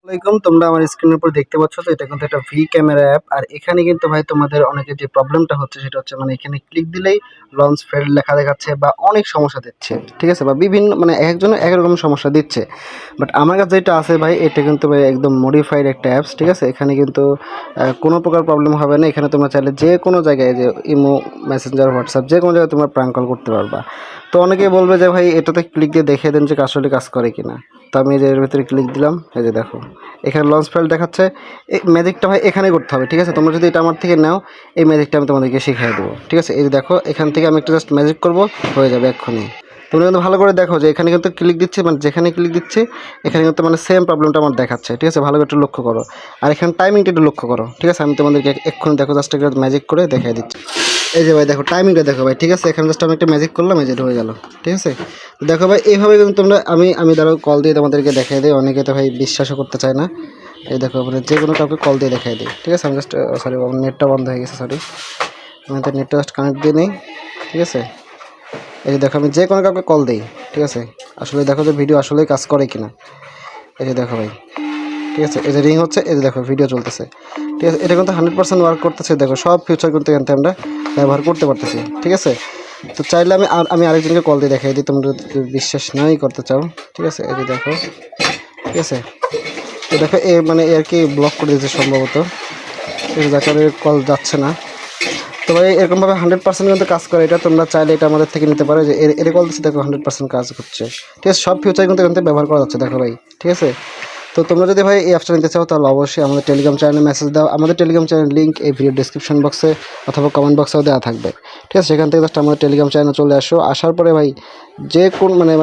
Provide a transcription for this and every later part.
আসসালামাইকুম। তোমরা আমার স্ক্রিনের উপর দেখতে পাচ্ছ যে এটা কিন্তু একটা ভি ক্যামেরা অ্যাপ। আর এখানে কিন্তু ভাই তোমাদের অনেকের যে প্রবলেমটা হচ্ছে সেটা হচ্ছে মানে এখানে ক্লিক দিলেই লঞ্চ ফেল্ড লেখা দেখাচ্ছে বা অনেক সমস্যা দিচ্ছে, ঠিক আছে, বা বিভিন্ন মানে একজনের এক রকম সমস্যা দিচ্ছে। বাট আমার কাছে যেটা আছে ভাই এটা কিন্তু ভাই একদম মডিফাইড একটা অ্যাপস, ঠিক আছে। এখানে কিন্তু কোনো প্রকার প্রবলেম হবে না। এখানে তোমরা চাইলে যে কোনো জায়গায় যে ইমো, মেসেঞ্জার, হোয়াটসঅ্যাপ যে কোনো জায়গায় তোমরা প্র্যাঙ্ক কল করতে পারবা। তো অনেকেই বলবে যে ভাই এটাতে ক্লিক দিয়ে দেখিয়ে দেন যে আসলে কাজ করে কিনা। তো আমি যে এর ভিতরে ক্লিক দিলাম, এই যে দেখো এখানে লঞ্চ ফাইল দেখাচ্ছে। এই ম্যাজিকটা ভাই এখানে করতে হবে, ঠিক আছে। তোমরা যদি এটা আমার থেকে নাও, এই ম্যাজিকটা আমি তোমাদেরকে শিখিয়ে দেবো, ঠিক আছে। এই যে দেখো এখান থেকে আমি একটা জাস্ট ম্যাজিক করবো, হয়ে যাবে এক্ষুনি। তোমরা কিন্তু ভালো করে দেখো যে এখানে কিন্তু ক্লিক দিচ্ছি, মানে যেখানে ক্লিক দিচ্ছি এখানে কিন্তু মানে সেম প্রবলেমটা আমার দেখাচ্ছে, ঠিক আছে। ভালো করে একটু লক্ষ্য করো। আর এখানে টাইমিংটা একটু লক্ষ্য করো, ঠিক আছে। আমি তোমাদেরকে এক্ষুনি দেখো জাস্ট একটা ম্যাজিক করে দেখিয়ে দিচ্ছি। এই যে ভাই দেখো টাইমিংটা দেখো ভাই, ঠিক আছে। এখানে জাস্ট আমি একটা ম্যাজিক করলাম, এই যে হয়ে গেল, ঠিক আছে। দেখো ভাই এইভাবে কিন্তু তোমরা আমি ধরো কল দিয়ে তোমাদেরকে দেখিয়ে দিই। অনেকে তো ভাই বিশ্বাসও করতে চায় না। এই দেখো মানে যে কোনো কাউকে কল দিয়ে দেখাই দিই, ঠিক আছে। আমি জাস্ট সরি আমার নেটটা বন্ধ হয়ে গেছে, সরি। আমি তো নেটটা জাস্ট কানেক্ট দিয়ে নিই, ঠিক আছে। এই যে দেখো আমি যে কোনো কাউকে কল দিই, ঠিক আছে। আসলে দেখো যে ভিডিও আসলেই কাজ করে কিনা। এই যে দেখো ভাই, ঠিক আছে। এই যে রিং হচ্ছে, এই যে দেখো ভিডিও চলতেছে, ঠিক আছে। এটা কিন্তু 100% ওয়ার্ক করতেছে। দেখো সব ফিউচার কিন্তু এখান থেকে আমরা ব্যবহার করতে পারতেছি, ঠিক আছে। তো চাইলে আমি আরেকজনকে কল দিয়ে দেখাই দিই, তোমরা যদি বিশ্বাস নাই করতে চাও, ঠিক আছে। এই যে দেখো, ঠিক আছে। তো দেখো এ মানে আর কি ব্লক করে দিয়েছে সম্ভবত, ঠিক আছে। যাকে কল যাচ্ছে না। তো ভাই এরকমভাবে 100% কিন্তু কাজ করে এটা। তোমরা চাইলে এটা আমাদের থেকে নিতে পারো। যে এর কল দিচ্ছে, দেখো 100% কাজ করছে, ঠিক আছে। সব ফিউচার কিন্তু এখান থেকে ব্যবহার করা যাচ্ছে, দেখো ভাই, ঠিক আছে। তো তোমরা যদি ভাই এই অ্যাপসটা নিতে চাও তাহলে অবশ্যই আমাদের টেলিগ্রাম চ্যানেলে মেসেজ দাও। আমাদের টেলিগ্রাম চ্যানেল লিঙ্ক এই ভিডিও ডিসক্রিপশন বক্সে অথবা কমেন্ট বক্সেও দেওয়া থাকবে, ঠিক আছে। সেখান থেকে জাস্ট আমাদের টেলিগ্রাম চ্যানেলে চলে আসো। আসার পরে ভাই যে কোন মানে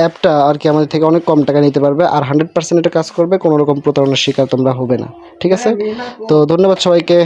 অ্যাপটা আর কি আমাদের থেকে অনেক কম টাকা নিতে পারবে, আর 100% এটা কাজ করবে। কোনো রকম প্রতারণার শিকার তোমরা হবে না, ঠিক আছে। তো ধন্যবাদ সবাইকে।